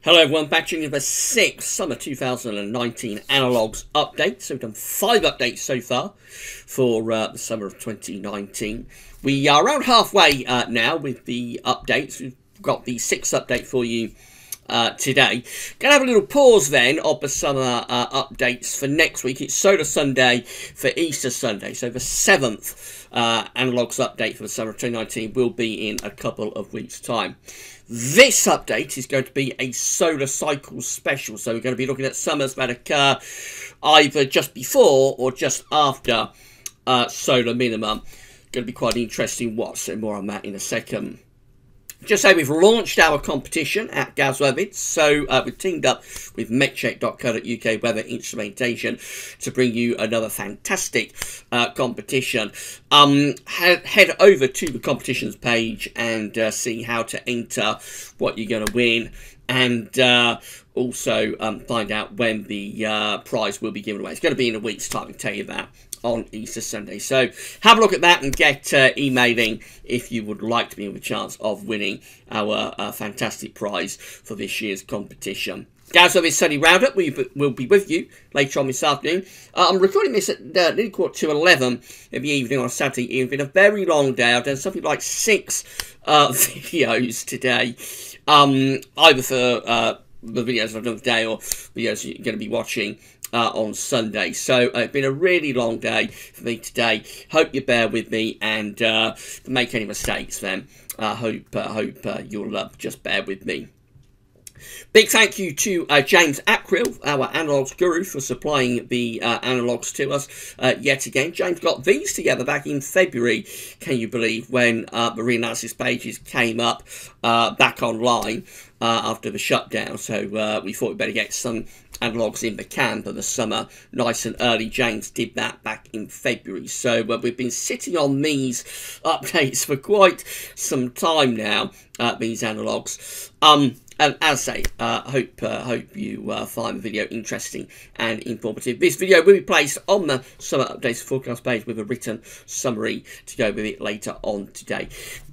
Hello everyone, back to the 6th Summer 2019 Analogues update. So we've done 5 updates so far for the summer of 2019. We are around halfway now with the updates. We've got the 6th update for you today. Gonna have a little pause then of the summer updates for next week. It's Solar Sunday for Easter Sunday. So the 7th Analogues update for the summer of 2019 will be in a couple of weeks' time. This update is going to be a solar cycle special, so we're going to be looking at summers that occur either just before or just after solar minimum. Going to be quite an interesting watch, so more on that in a second. Just say we've launched our competition at Analoagues, so we've teamed up with metcheck.co.uk weather instrumentation to bring you another fantastic competition. Head over to the competitions page and see how to enter, what you're going to win, and also find out when the prize will be given away. It's going to be in a week's time, I can tell you that, on Easter Sunday. So have a look at that and get emailing if you would like to be with a chance of winning our fantastic prize for this year's competition. Analogues Sunday Roundup will be with you later on this afternoon. I'm recording this at nearly 11:15 in the evening on a Saturday evening. It's been a very long day. I've done something like 6 videos today, either for the videos I've done today or videos you're going to be watching on Sunday. So it's been a really long day for me today. Hope you bear with me, and if I make any mistakes then hope you'll just bear with me. Big thank you to James Acrill, our analogues guru, for supplying the analogues to us yet again. James got these together back in February, can you believe, when the reanalysis pages came up back online after the shutdown. So we thought we'd better get some analogues in the can for the summer nice and early. James did that back in February. So we've been sitting on these updates for quite some time now, these analogues. And as I say, hope you find the video interesting and informative. This video will be placed on the Summer Updates Forecast page with a written summary to go with it later on today.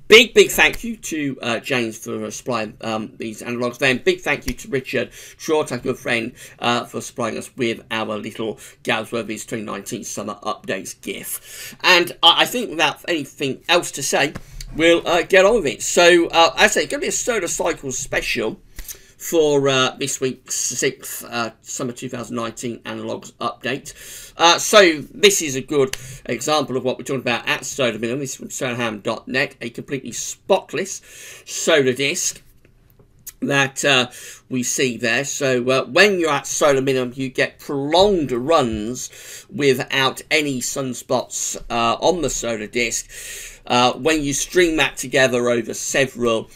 Big thank you to James for supplying these analogues. Then big thank you to Richard Short, our good friend, for supplying us with our little Galsworthy's 2019 Summer Updates GIF. And I think without anything else to say, we'll get on with it. So, as I say, it's going to be a solar cycle special for this week's 6th Summer 2019 Analogues update. So, this is a good example of what we're talking about at Solar Minimum. This is from solarham.net, a completely spotless solar disk that we see there. So when you're at solar minimum, you get prolonged runs without any sunspots on the solar disk. When you string that together over several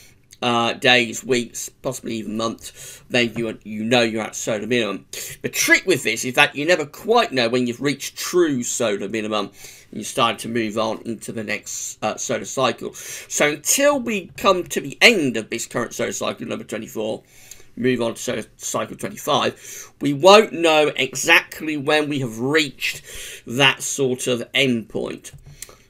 days, weeks, possibly even months, then you know you're at solar minimum. The trick with this is that you never quite know when you've reached true solar minimum and you start to move on into the next solar cycle. So until we come to the end of this current solar cycle, number 24, move on to solar cycle 25, we won't know exactly when we have reached that sort of end point.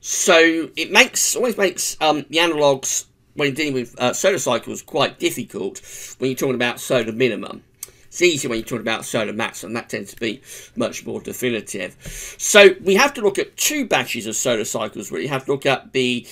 So it always makes the analogues, when you're dealing with solar cycles, quite difficult when you're talking about solar minimum. It's easier when you're talking about solar maximum. That tends to be much more definitive. So we have to look at 2 batches of solar cycles, really. You have to look at the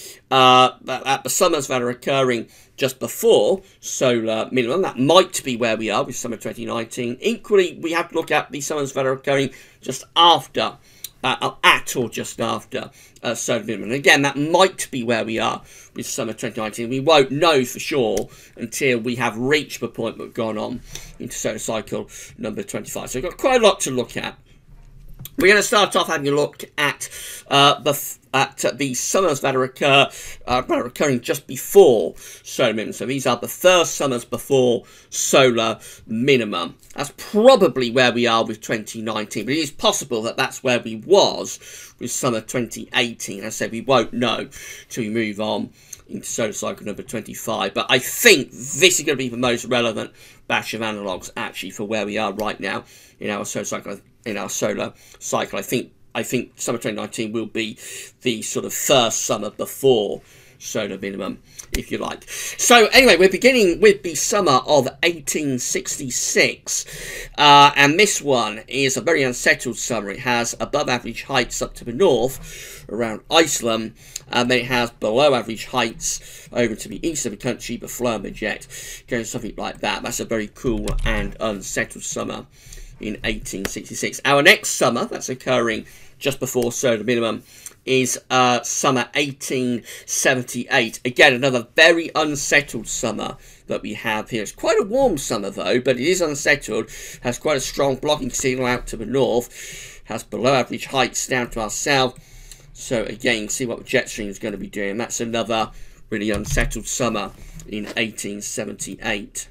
summers that are occurring just before solar minimum. That might be where we are with summer 2019. Equally, we have to look at the summers that are occurring just after at or just after solar minimum. And again, that might be where we are with summer 2019. We won't know for sure until we have reached the point that we've gone on into solar cycle number 25. So we've got quite a lot to look at. We're going to start off having a look at the summers that are occurring just before solar minimum. So these are the first summers before solar minimum. That's probably where we are with 2019, but it is possible that that's where we was with summer 2018. As I said, we won't know till we move on into solar cycle number 25. But I think this is going to be the most relevant batch of analogues actually for where we are right now in our solar cycle. I think summer 2019 will be the sort of first summer before solar minimum, if you like. So anyway, we're beginning with the summer of 1866, and this one is a very unsettled summer. It has above average heights up to the north around Iceland, and then it has below average heights over to the east of the country, the Jet, going something like that. That's a very cool and unsettled summer in 1866. Our next summer, that's occurring just before solar minimum, is summer 1878. Again, another very unsettled summer that we have here. It's quite a warm summer though, but it is unsettled. Has quite a strong blocking signal out to the north. Has below average heights down to our south. So again, see what the jet stream is going to be doing. That's another really unsettled summer in 1878.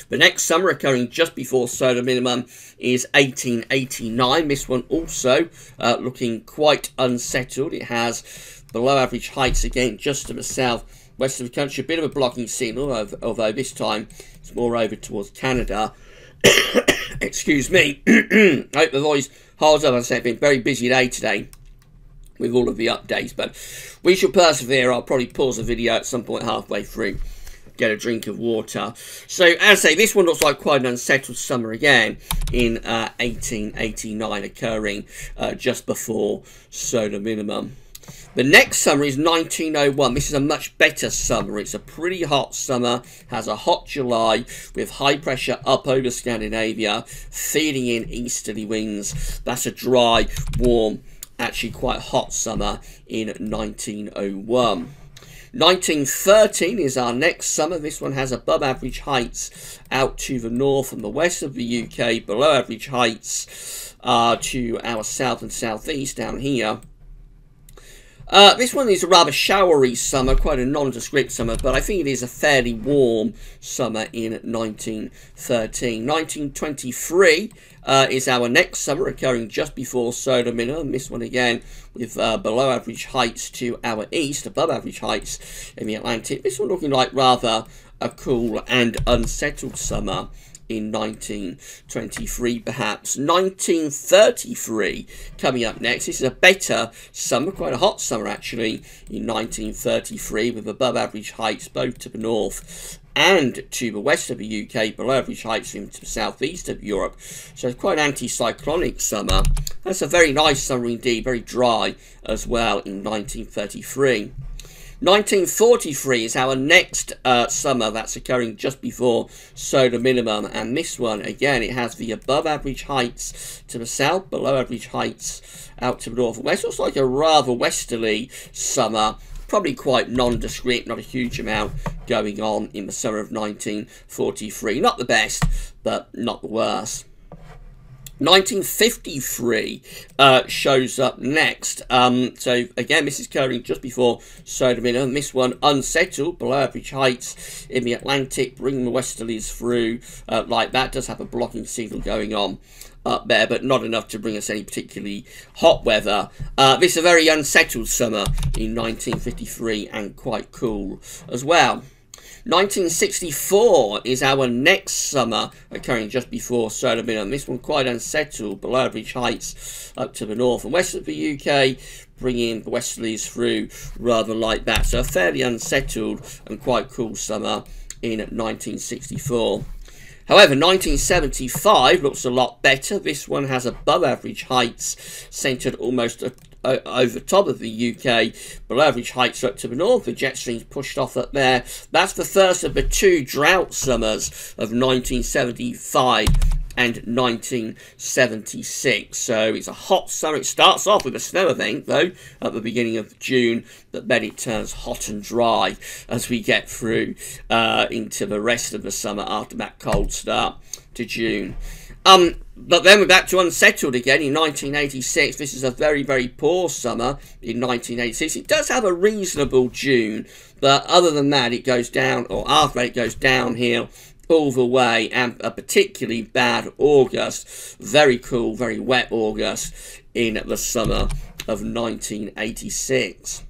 The next summer, occurring just before solar minimum, is 1889. This one also looking quite unsettled. It has below average heights again just to the south west of the country. A bit of a blocking signal, although this time it's more over towards Canada. Excuse me. I hope the voice holds up. As I said, it's been a very busy day today with all of the updates, but we shall persevere. I'll probably pause the video at some point halfway through, get a drink of water. So, as I say, this one looks like quite an unsettled summer again in 1889, occurring just before solar minimum. The next summer is 1901. This is a much better summer. It's a pretty hot summer, has a hot July with high pressure up over Scandinavia, feeding in easterly winds. That's a dry, warm, actually quite hot summer in 1901. 1913 is our next summer. This one has above average heights out to the north and the west of the UK, below average heights to our south and southeast down here. This one is a rather showery summer, quite a nondescript summer, but I think it is a fairly warm summer in 1913. 1923 is our next summer, occurring just before solar minimum. This one again with below average heights to our east, above average heights in the Atlantic. This one looking like rather a cool and unsettled summer in 1923 perhaps. 1933 coming up next. This is a better summer, quite a hot summer actually in 1933, with above average heights both to the north and to the west of the UK, below average heights into the southeast of Europe. So it's quite an anti-cyclonic summer. That's a very nice summer indeed, very dry as well in 1933. 1943 is our next summer. That's occurring just before solar minimum, and this one again, it has the above average heights to the south, below average heights out to the north and west. Looks like a rather westerly summer, probably quite nondescript, not a huge amount going on in the summer of 1943. Not the best, but not the worst. 1953 shows up next. So again, this is occurring just before solar minimum. This one unsettled, below average heights in the Atlantic, bringing the westerlies through like that. Does have a blocking signal going on up there, but not enough to bring us any particularly hot weather. This is a very unsettled summer in 1953 and quite cool as well. 1964 is our next summer, occurring just before solar minimum. This one quite unsettled, below average heights up to the north and west of the UK, bringing the westerlies through rather like that. So a fairly unsettled and quite cool summer in 1964. However, 1975 looks a lot better. This one has above average heights, centred almost over top of the UK, below average heights up to the north. The jet stream's pushed off up there. That's the first of the two drought summers of 1975 and 1976. So it's a hot summer. It starts off with a snow event, though, at the beginning of June, but then it turns hot and dry as we get through into the rest of the summer after that cold start to June. But then we're back to unsettled again in 1986. This is a very, very poor summer in 1986. It does have a reasonable June, but other than that, it goes down, or after it goes downhill all the way, and a particularly bad August. Very cool, very wet August in the summer of 1986.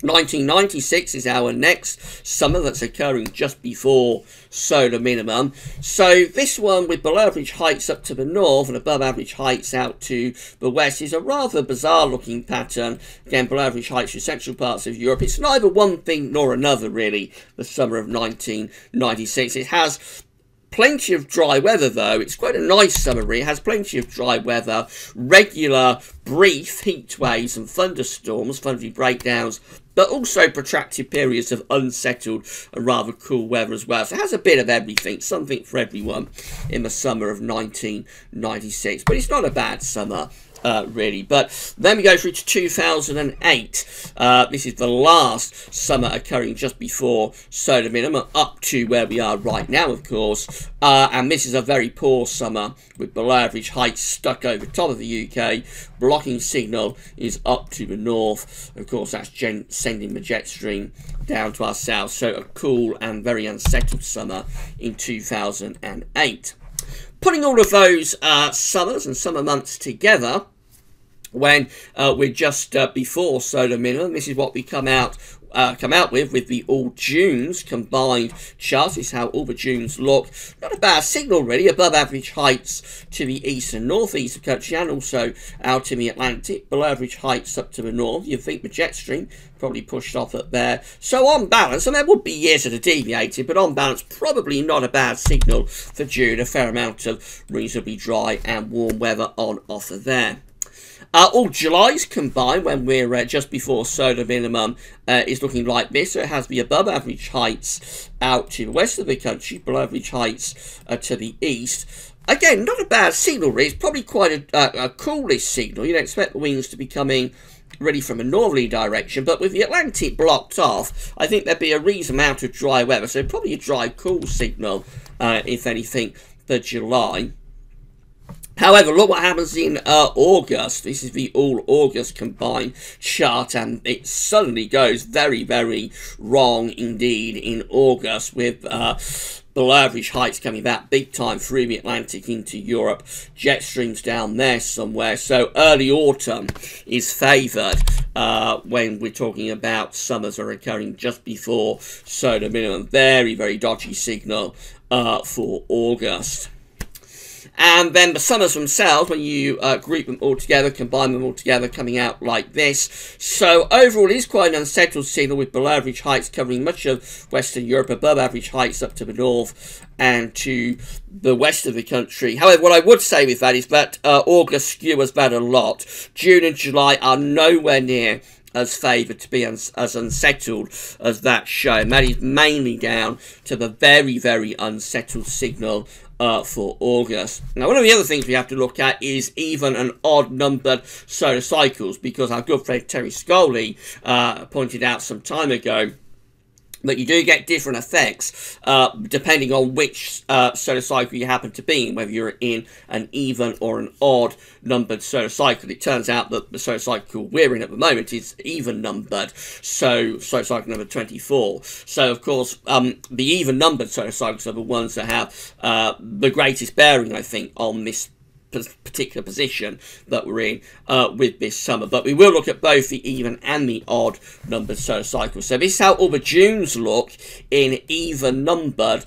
1996 is our next summer that's occurring just before solar minimum. So this one with below average heights up to the north and above average heights out to the west is a rather bizarre looking pattern. Again, below average heights for central parts of Europe. It's neither one thing nor another really, the summer of 1996. It has plenty of dry weather though. It's quite a nice summer. It has plenty of dry weather, regular brief heat waves and thunderstorms, thundery breakdowns, but also protracted periods of unsettled and rather cool weather as well. So it has a bit of everything, something for everyone in the summer of 1996. But it's not a bad summer. Really, but then we go through to 2008. This is the last summer occurring just before solar minimum, up to where we are right now, of course. And this is a very poor summer with below average heights stuck over top of the UK. Blocking signal is up to the north. Of course, that's sending the jet stream down to our south. So a cool and very unsettled summer in 2008. Putting all of those summers and summer months together, when we're just before solar minimum, this is what we come out with the all Junes combined chart. This is how all the Junes look. Not a bad signal really, above average heights to the east and northeast of the country and also out in the Atlantic. Below average heights up to the north. You'd think the jet stream probably pushed off up there. So on balance, and there would be years that are deviated, but on balance, probably not a bad signal for June. A fair amount of reasonably dry and warm weather on offer there. All Julys combined when we're just before solar minimum is looking like this. So it has the above average heights out to the west of the country, below average heights to the east. Again, not a bad signal really. It's probably quite a coolish signal. You'd expect the winds to be coming really from a northerly direction, but with the Atlantic blocked off, I think there'd be a reasonable amount of dry weather. So probably a dry, cool signal, if anything, for July. However, look what happens in August. This is the all August combined chart, and it suddenly goes very, very wrong indeed in August with below average heights coming back big time through the Atlantic into Europe. Jet streams down there somewhere. So early autumn is favoured when we're talking about summers are occurring just before solar minimum. Very, very dodgy signal for August. And then the summers themselves, when you group them all together, combine them all together, coming out like this. So overall, it is quite an unsettled signal with below average heights covering much of Western Europe, above average heights up to the north and to the west of the country. However, what I would say with that is that August skewers that a lot. June and July are nowhere near as favoured to be as unsettled as that show. And that is mainly down to the very, very unsettled signal for August. Now, one of the other things we have to look at is even and odd numbered solar cycles, because our good friend Terry Scully pointed out some time ago that you do get different effects depending on which solar cycle you happen to be in, whether you're in an even or an odd numbered solar cycle. It turns out that the solar cycle we're in at the moment is even numbered, so solar cycle number 24. So of course the even numbered solar cycles are the ones that have the greatest bearing, I think, on this particular position that we're in with this summer. But we will look at both the even and the odd numbered solar cycles. So this is how all the Junes look in even numbered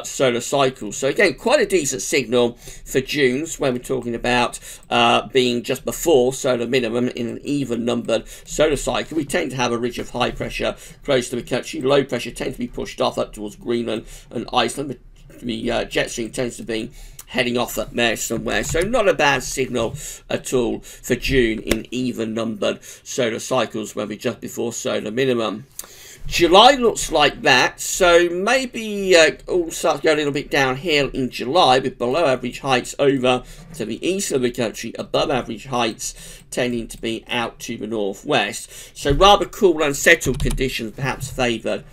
solar cycles. So again, quite a decent signal for Junes when we're talking about being just before solar minimum in an even numbered solar cycle. We tend to have a ridge of high pressure close to the country. Low pressure tends to be pushed off up towards Greenland and Iceland. The jet stream tends to be heading off up there somewhere. So not a bad signal at all for June in even numbered solar cycles when we're just before solar minimum. July looks like that, so maybe all starts to go a little bit downhill in July with below average heights over to the east of the country, above average heights tending to be out to the northwest. So rather cool and settled conditions perhaps favoured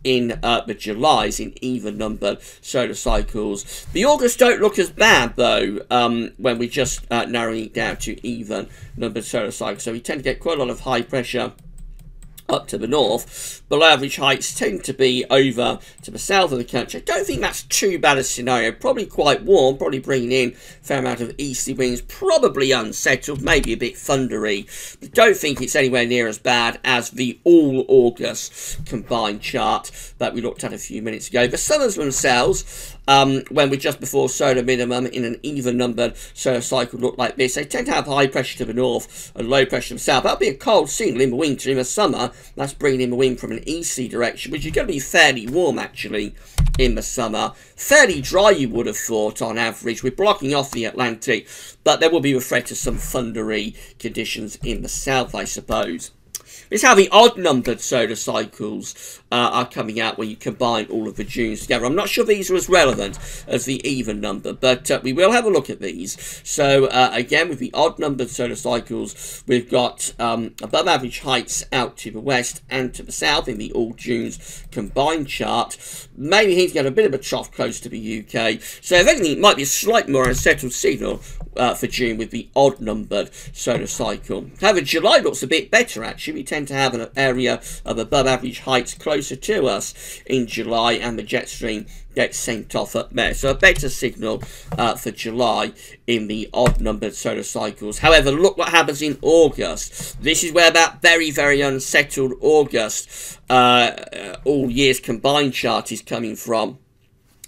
in the Julys in even numbered solar cycles. The August don't look as bad though when we're just narrowing it down to even numbered solar cycles. So we tend to get quite a lot of high pressure up to the north. Below average heights tend to be over to the south of the country. I don't think that's too bad a scenario. Probably quite warm, probably bringing in a fair amount of easterly winds, probably unsettled, maybe a bit thundery. But don't think it's anywhere near as bad as the all August combined chart that we looked at a few minutes ago. The summers themselves, when we're just before solar minimum in an even numbered solar cycle look like this, they tend to have high pressure to the north and low pressure to the south. That'll be a cold signal in the winter. In the summer, that's bringing in the wind from an easterly direction, which is going to be fairly warm actually in the summer. Fairly dry, you would have thought, on average. We're blocking off the Atlantic, but there will be a threat of some thundery conditions in the south, I suppose. This is how the odd-numbered solar cycles are coming out when you combine all of the Junes together. I'm not sure these are as relevant as the even number, but we will have a look at these. So, again, with the odd-numbered solar cycles, we've got above-average heights out to the west and to the south in the all Junes combined chart. Maybe he's got a bit of a trough close to the UK. So, if anything, it might be a slightly more unsettled signal for June with the odd-numbered solar cycle. However, July looks a bit better, actually. We tend to have an area of above-average heights closer to us in July, and the jet stream gets sent off up there. So a better signal for July in the odd-numbered solar cycles. However, look what happens in August. This is where that very, very unsettled August all years combined chart is coming from.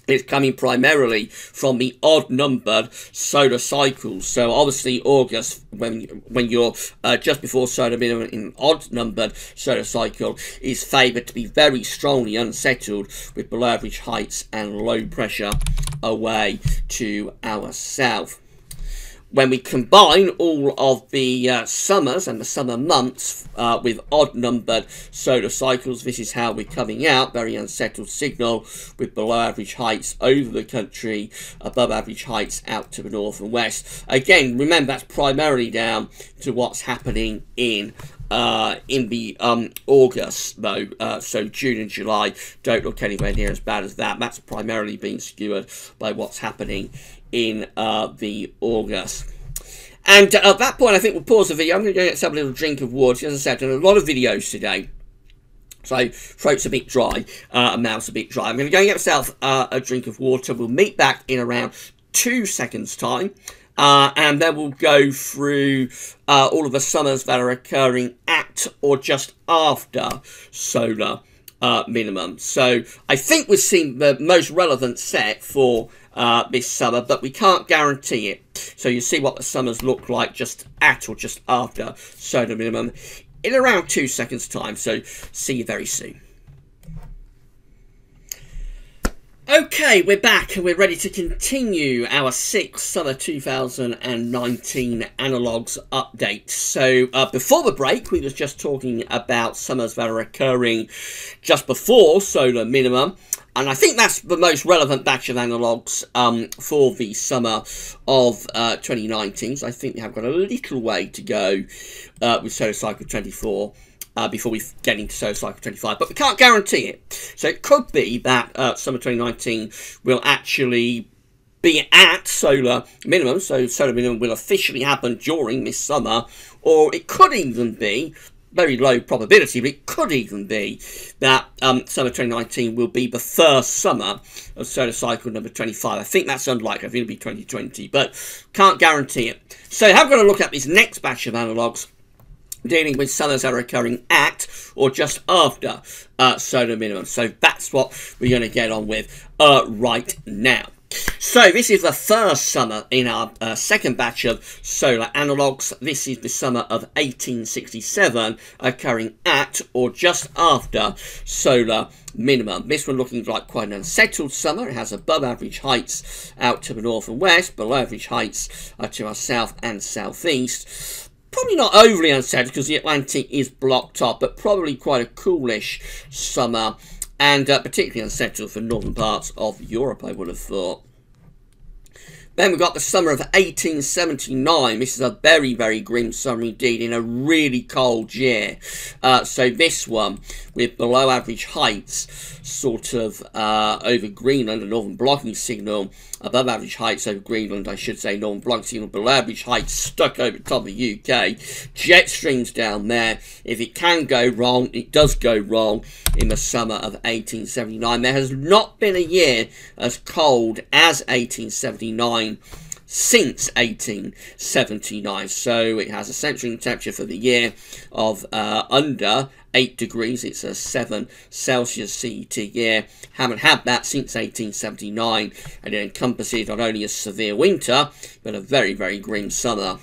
It's coming primarily from the odd-numbered solar cycles. So obviously August, when you're just before solar minimum in an odd-numbered solar cycle, is favoured to be very strongly unsettled with below-average heights and low pressure away to our south. When we combine all of the summers and the summer months with odd-numbered solar cycles, this is how we're coming out. Very unsettled signal with below-average heights over the country, above-average heights out to the north and west. Again, remember, that's primarily down to what's happening in the August, though. So June and July don't look anywhere near as bad as that. That's primarily being skewered by what's happening in the August. And at that point, I think we'll pause the video. I'm going to go get a little drink of water. As I said, I've done a lot of videos today, so throat's a bit dry, and mouth's a bit dry. I'm going to go and get myself a drink of water. We'll meet back in around 2 seconds' time. And then we'll go through all of the summers that are occurring at or just after solar minimum. So I think we've seen the most relevant set for this summer, but we can't guarantee it. So you see what the summers look like just at or just after solar minimum in around 2 seconds' time. So see you very soon. Okay, we're back and we're ready to continue our 6th summer 2019 analogues update. So before the break, we was just talking about summers that are occurring just before solar minimum. And I think that's the most relevant batch of analogues for the summer of 2019. So I think we have got a little way to go with solar cycle 24. Before we get into solar cycle 25, but we can't guarantee it. So it could be that summer 2019 will actually be at solar minimum, so solar minimum will officially happen during this summer, or it could even be, very low probability, but it could even be that summer 2019 will be the first summer of solar cycle number 25. I think that's unlikely. I think it'll be 2020, but can't guarantee it. So I'm going to look at this next batch of analogues dealing with summers that are occurring at or just after solar minimum. So that's what we're going to get on with right now. So this is the first summer in our second batch of solar analogues. This is the summer of 1867 occurring at or just after solar minimum. This one looking like quite an unsettled summer. It has above average heights out to the north and west, below average heights to our south and southeast. Probably not overly unsettled because the Atlantic is blocked off, but probably quite a coolish summer, and particularly unsettled for northern parts of Europe, I would have thought. Then we've got the summer of 1879. This is a very, very grim summer indeed in a really cold year. So this one, with below average heights, sort of over Greenland, a northern blocking signal, above average heights over Greenland, I should say, northern blocking signal, below average heights stuck over the top of the UK. Jet streams down there. If it can go wrong, it does go wrong in the summer of 1879. There has not been a year as cold as 1879 since 1879, so it has a central temperature for the year of under 8 degrees. It's a 7 Celsius CET year. Haven't had that since 1879, and it encompasses not only a severe winter but a very, very grim summer.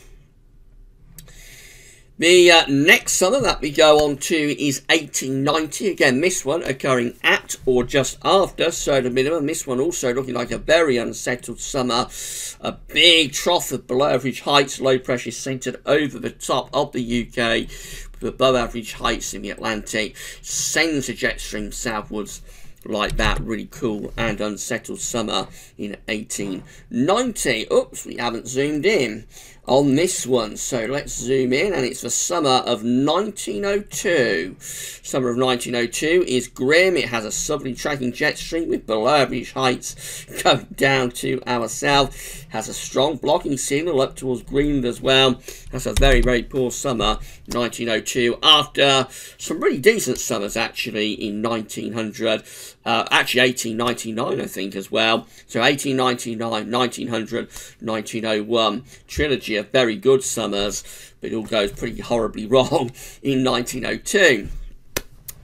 The next summer that we go on to is 1890. Again, this one occurring at or just after solar minimum. This one also looking like a very unsettled summer. A big trough of below average heights, low pressure centred over the top of the UK, with above average heights in the Atlantic. Sends a jet stream southwards like that. Really cool and unsettled summer in 1890. Oops, we haven't zoomed in on this one, so let's zoom in, and it's the summer of 1902. Summer of 1902 is grim. It has a southerly tracking jet stream with below average heights going down to our south. Has a strong blocking signal up towards Greenland as well. That's a very, very poor summer, 1902, after some really decent summers actually in 1900. Actually 1899 I think as well. So 1899, 1900, 1901, trilogy of very good summers, but it all goes pretty horribly wrong in 1902.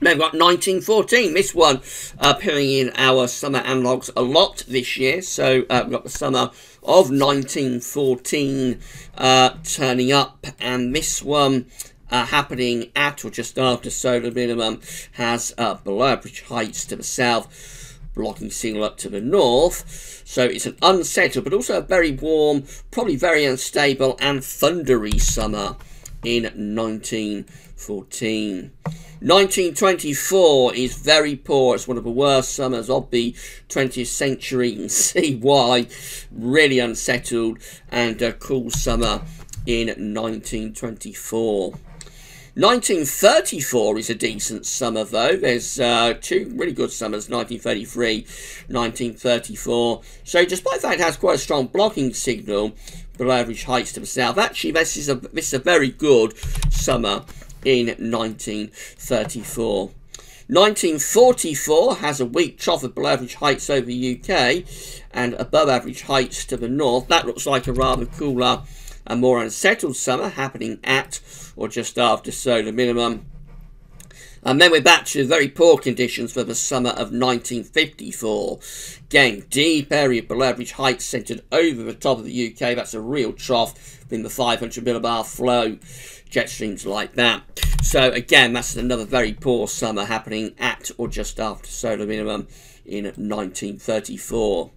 Then we've got 1914, this one appearing in our summer analogues a lot this year. So we've got the summer of 1914 turning up, and this one happening at or just after solar minimum, has below average heights to the south, blocking signal up to the north. So it's an unsettled but also a very warm, probably very unstable and thundery summer in 1914. 1924 is very poor. It's one of the worst summers of the 20th century. You can see why. Really unsettled and a cool summer in 1924. 1934 is a decent summer though. There's two really good summers, 1933, 1934. So despite the fact it has quite a strong blocking signal, below average heights to the south, actually this is a very good summer in 1934. 1944 has a weak trough of below average heights over the UK and above average heights to the north. That looks like a rather cooler and more unsettled summer happening at or just after solar minimum. And then we're back to very poor conditions for the summer of 1954. Again, deep area below average heights centred over the top of the UK. That's a real trough in the 500 millibar flow. Jet streams like that. So again, that's another very poor summer happening at or just after solar minimum in 1934.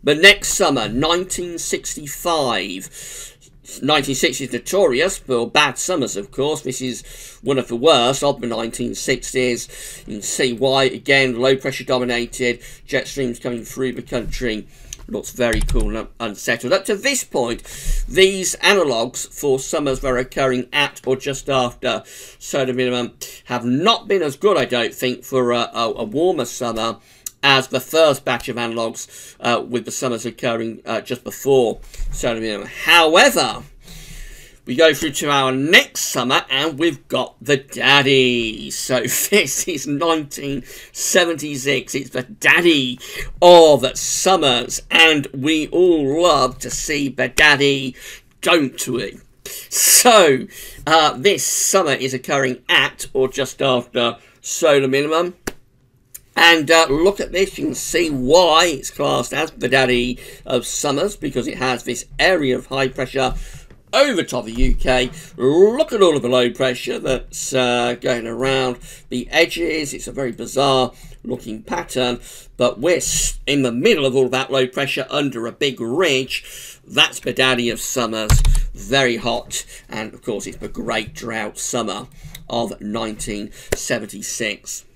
But next summer, 1965. 1960s is notorious for bad summers, of course. This is one of the worst of the 1960s. You can see why. Again, low pressure dominated, jet streams coming through the country. Looks very cool and unsettled. Up to this point, these analogues for summers that are occurring at or just after solar minimum have not been as good, I don't think, for a warmer summer as the first batch of analogues with the summers occurring just before solar minimum. However, we go through to our next summer and we've got the daddy. So this is 1976. It's the daddy of summers, and we all love to see the daddy, don't we? So this summer is occurring at or just after solar minimum. And look at this, you can see why it's classed as the daddy of summers, because it has this area of high pressure over top of the UK. Look at all of the low pressure that's going around the edges. It's a very bizarre looking pattern, but we're in the middle of all that low pressure under a big ridge. That's the daddy of summers, very hot, and of course it's the great drought summer of 1976.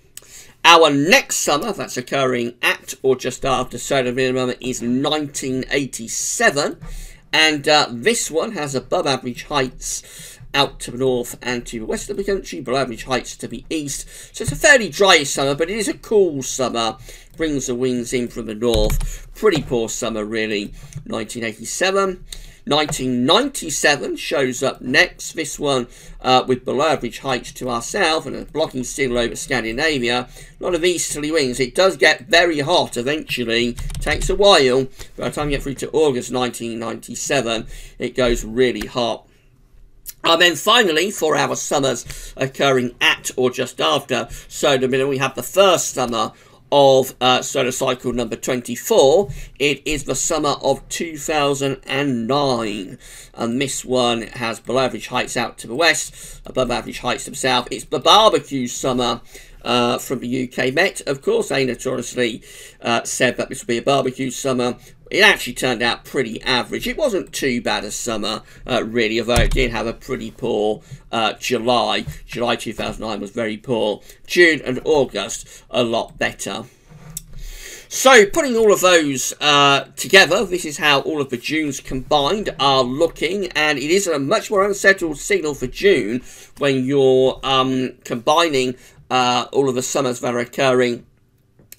Our next summer, that's occurring at or just after solar minimum, is 1987. And this one has above average heights out to the north and to the west of the country, below average heights to the east. So it's a fairly dry summer, but it is a cool summer. Brings the winds in from the north. Pretty poor summer, really. 1987. 1997 shows up next. This one with below average heights to our south and a blocking signal over Scandinavia. A lot of easterly winds. It does get very hot eventually. Takes a while. By the time you get through to August 1997, it goes really hot. And then finally, for our summers occurring at or just after solar minimum, we have the first summer of solar cycle number 24. It is the summer of 2009, and this one has below average heights out to the west, above average heights to the south. It's the barbecue summer from the UK Met. Of course, they notoriously said that this would be a barbecue summer. It actually turned out pretty average. It wasn't too bad a summer, really, although it did have a pretty poor July. July 2009 was very poor. June and August, a lot better. So, putting all of those together, this is how all of the Junes combined are looking, and it is a much more unsettled signal for June when you're combining all of the summers that are occurring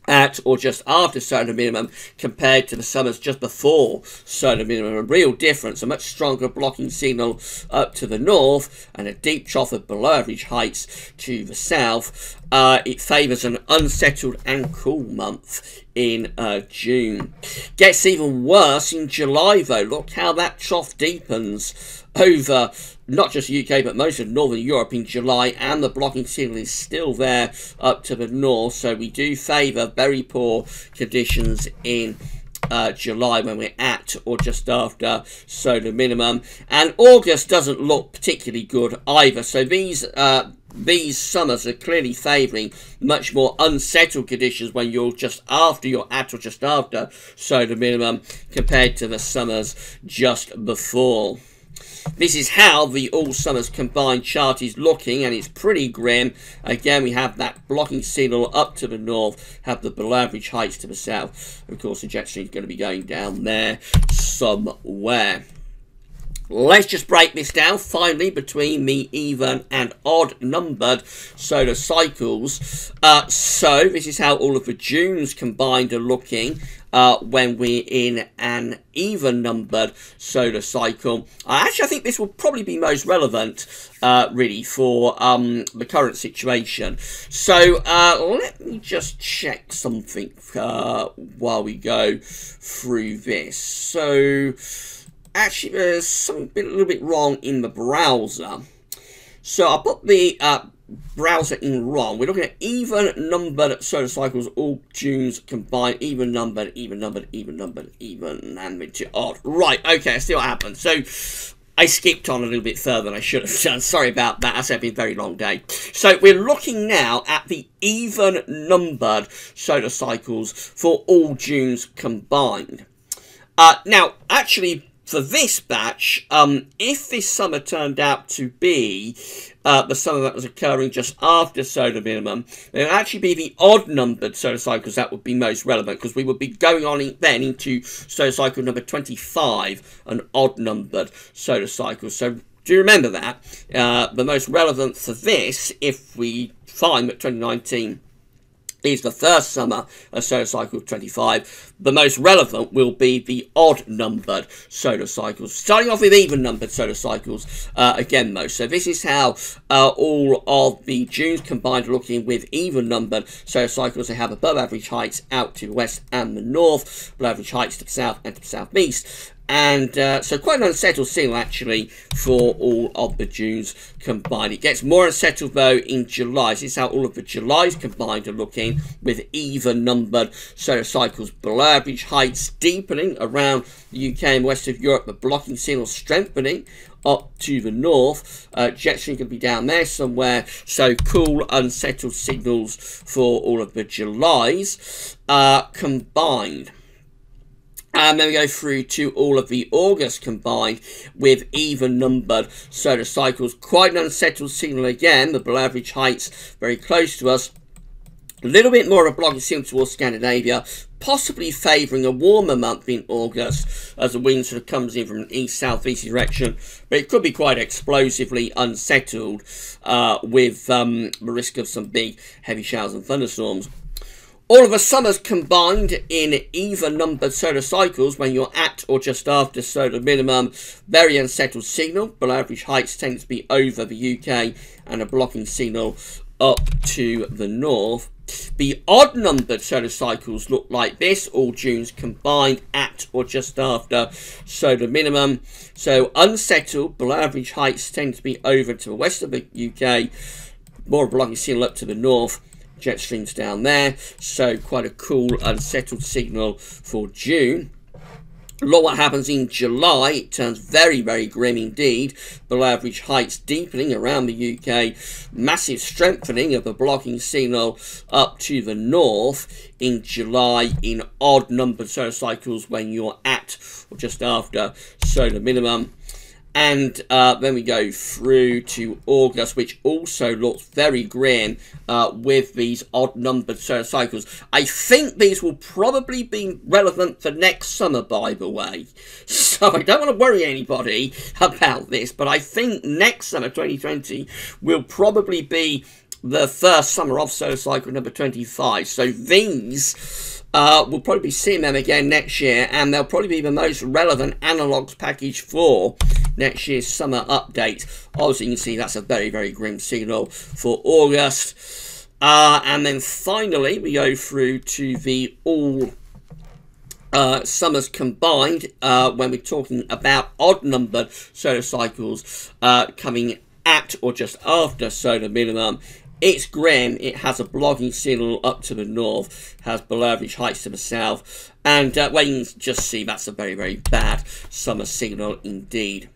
at or just after solar minimum compared to the summers just before solar minimum. A real difference, a much stronger blocking signal up to the north and a deep trough of below average heights to the south. It favours an unsettled and cool month in June. Gets even worse in July though. Look how that trough deepens over not just the UK but most of Northern Europe in July, and the blocking signal is still there up to the north, so we do favour very poor conditions in July when we're at or just after solar minimum. And August doesn't look particularly good either, so these summers are clearly favouring much more unsettled conditions when you're just after you're at or just after solar minimum compared to the summers just before. This is how the all summers combined chart is looking, and it's pretty grim. Again, we have that blocking signal up to the north, have the below average heights to the south. Of course, the jet stream is going to be going down there somewhere. Let's just break this down finally between the even and odd numbered solar cycles. So this is how all of the Junes combined are looking when we're in an even numbered solar cycle. Actually, I think this will probably be most relevant really for the current situation. So let me just check something while we go through this. So actually, there's something a little bit wrong in the browser. So I put the browser in wrong. We're looking at even numbered solar cycles, all Junes combined, even numbered, even numbered, even numbered, even, and mid to odd. Right, okay, I see what happened. So I skipped on a little bit further than I should have done. Sorry about that. It's been a very long day. So we're looking now at the even numbered solar cycles for all Junes combined. Now, actually, for this batch, if this summer turned out to be the summer that was occurring just after solar minimum, it would actually be the odd-numbered solar cycles that would be most relevant, because we would be going on then into solar cycle number 25, an odd-numbered solar cycle. So do remember that. The most relevant for this, if we find that 2019 is the first summer of solar cycle 25, the most relevant will be the odd-numbered solar cycles. Starting off with even-numbered solar cycles, again, most. So this is how all of the Junes combined are looking with even-numbered solar cycles. They have above-average heights out to the west and the north, below-average heights to the south and to the southeast. And so quite an unsettled signal, actually, for all of the Junes combined. It gets more unsettled, though, in July. This is how all of the Julys combined are looking, with even-numbered solar cycles. Below-average heights deepening around the UK and west of Europe, the blocking signal strengthening up to the north. Jet stream could be down there somewhere. So cool, unsettled signals for all of the Julys combined. And then we go through to all of the August combined with even-numbered solar cycles. Quite an unsettled signal again. The below-average heights very close to us. A little bit more of a blocking signal towards Scandinavia, possibly favouring a warmer month in August as the wind sort of comes in from an east-southeast direction. But it could be quite explosively unsettled with the risk of some big heavy showers and thunderstorms. All of the summers combined in even-numbered solar cycles when you're at or just after solar minimum. Very unsettled signal. Below average heights tend to be over the UK and a blocking signal up to the north. The odd-numbered solar cycles look like this. All Junes combined at or just after solar minimum. So unsettled. Below average heights tend to be over to the west of the UK. More of a blocking signal up to the north. Jet streams down there, so quite a cool unsettled signal for June. Look what happens in July. It turns very, very grim indeed. Below average heights deepening around the UK. Massive strengthening of the blocking signal up to the north in July in odd numbered solar cycles when you're at or just after solar minimum. And then we go through to August, which also looks very grim with these odd-numbered solar cycles. I think these will probably be relevant for next summer, by the way. So I don't want to worry anybody about this, but I think next summer, 2020, will probably be the first summer of solar cycle number 25. So these we'll probably be seeing them again next year, and they'll probably be the most relevant analogues package for next year's summer update. Obviously, you can see that's a very, very grim signal for August. And then finally, we go through to the all summers combined when we're talking about odd-numbered solar cycles coming at or just after solar minimum. It's grim. It has a blocking signal up to the north, has below average heights to the south, and well, you can just see that's a very, very bad summer signal indeed.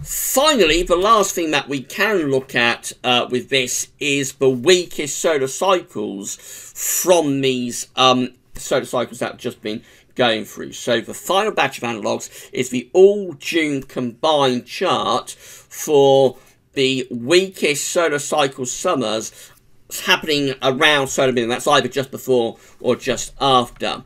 Finally, the last thing that we can look at with this is the weakest solar cycles from these solar cycles that have just been going through. So the final batch of analogues is the all-June combined chart for the weakest solar cycle summers happening around solar minimum. That's either just before or just after.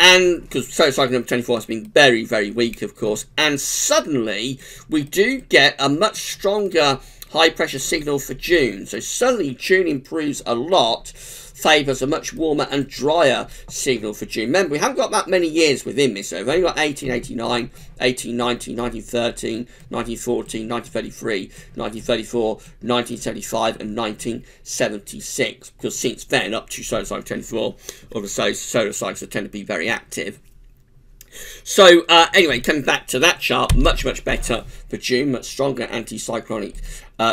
And because solar cycle number 24 has been very, very weak, of course. And suddenly we do get a much stronger high pressure signal for June. So suddenly June improves a lot, favours a much warmer and drier signal for June. Remember, we haven't got that many years within this. So we've only got 1889, 1890, 1913, 1914, 1933, 1934, 1975 and 1976. Because since then, up to solar cycle 24, all the solar cycles tend to be very active. So anyway, coming back to that chart, much, much better for June, much stronger anticyclonic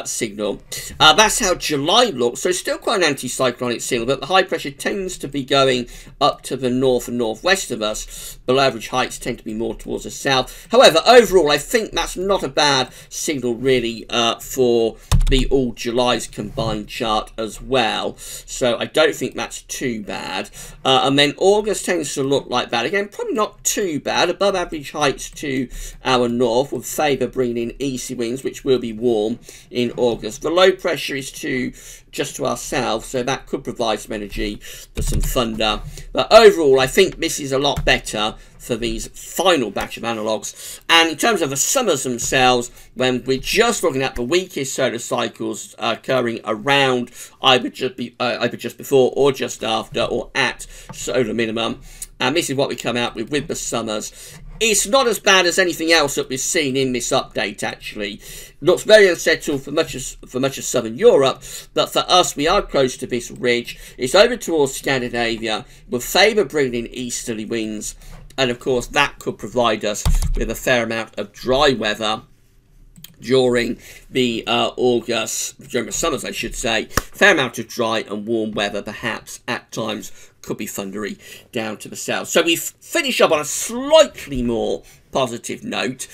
signal. That's how July looks. So still quite an anticyclonic signal, but the high pressure tends to be going up to the north and northwest of us. Below average heights tend to be more towards the south. However, overall, I think that's not a bad signal really for the all July's combined chart as well. So I don't think that's too bad. And then August tends to look like that. Again, probably not too bad. Above average heights to our north would favour bringing in easterly winds, which will be warm in August. The low pressure is just to our south, so that could provide some energy for some thunder. But overall, I think this is a lot better for these final batch of analogues. And in terms of the summers themselves, when we're just looking at the weakest solar cycles occurring around either just before or just after or at solar minimum, and this is what we come out with the summers. It's not as bad as anything else that we've seen in this update, actually. It looks very unsettled for much of southern Europe, but for us, we are close to this ridge. It's over towards Scandinavia. We'll favour bringing in easterly winds, and of course, that could provide us with a fair amount of dry weather during the during the summers, I should say. Fair amount of dry and warm weather, perhaps at times could be thundery down to the south. So we finish up on a slightly more positive note.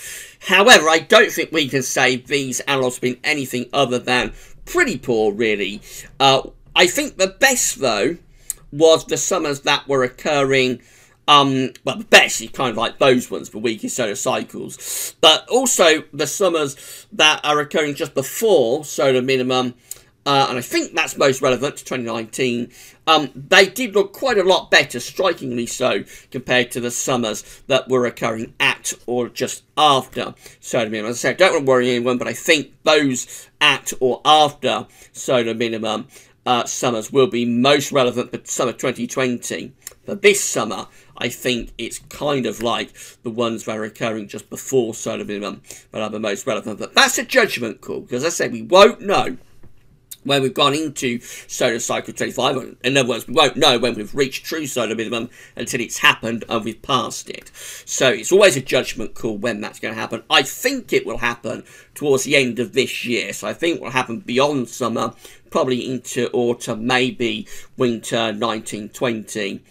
However, I don't think we can say these analogues have been anything other than pretty poor, really. I think the best, though, was the summers that were occurring. Well, the best is kind of like those ones, the weakest solar cycles. But also the summers that are occurring just before solar minimum and I think that's most relevant to 2019, they did look quite a lot better, strikingly so, compared to the summers that were occurring at or just after solar minimum. As I said, I don't want to worry anyone, but I think those at or after solar minimum summers will be most relevant for summer 2020. For this summer, I think it's kind of like the ones that are occurring just before solar minimum that are the most relevant. But that's a judgment call, because as I said, we won't know when we've gone into solar cycle 25. In other words, we won't know when we've reached true solar minimum until it's happened and we've passed it. So it's always a judgment call when that's going to happen. I think it will happen towards the end of this year. So I think it will happen beyond summer, probably into autumn, maybe winter 1920.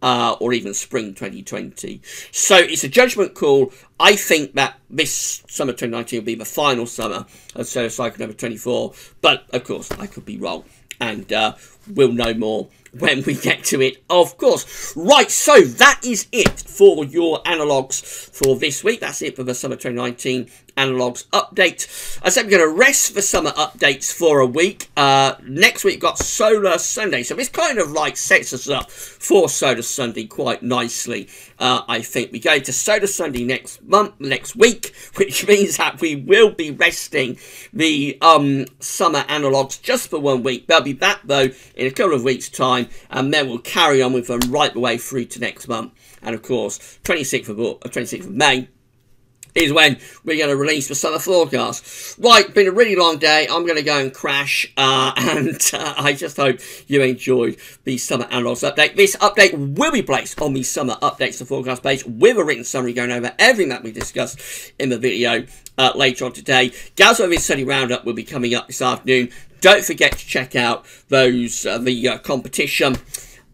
Or even spring 2020. So it's a judgment call. I think that this summer 2019 will be the final summer of solar cycle number 24. But, of course, I could be wrong. And we'll know more when we get to it, of course. Right, so that is it for your analogues for this week. That's it for the summer 2019 analogues update. I said we're going to rest the summer updates for a week. Next week, we've got Solar Sunday. So this kind of like sets us up for Solar Sunday quite nicely. I think we go to Solar Sunday next week, which means that we will be resting the summer analogues just for 1 week. They'll be back, though, in a couple of weeks' time, and then we'll carry on with them right the way through to next month. And, of course, 26th of May is when we're going to release the summer forecast. Right, been a really long day. I'm going to go and crash, and I just hope you enjoyed the summer analogues update. This update will be placed on the summer updates, the forecast page, with a written summary going over everything that we discussed in the video later on today. Gals Over Sunny Roundup will be coming up this afternoon. Don't forget to check out those the competition.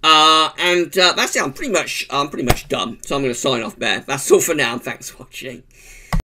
And that's it. I'm pretty much done. So I'm going to sign off there. That's all for now. Thanks for watching.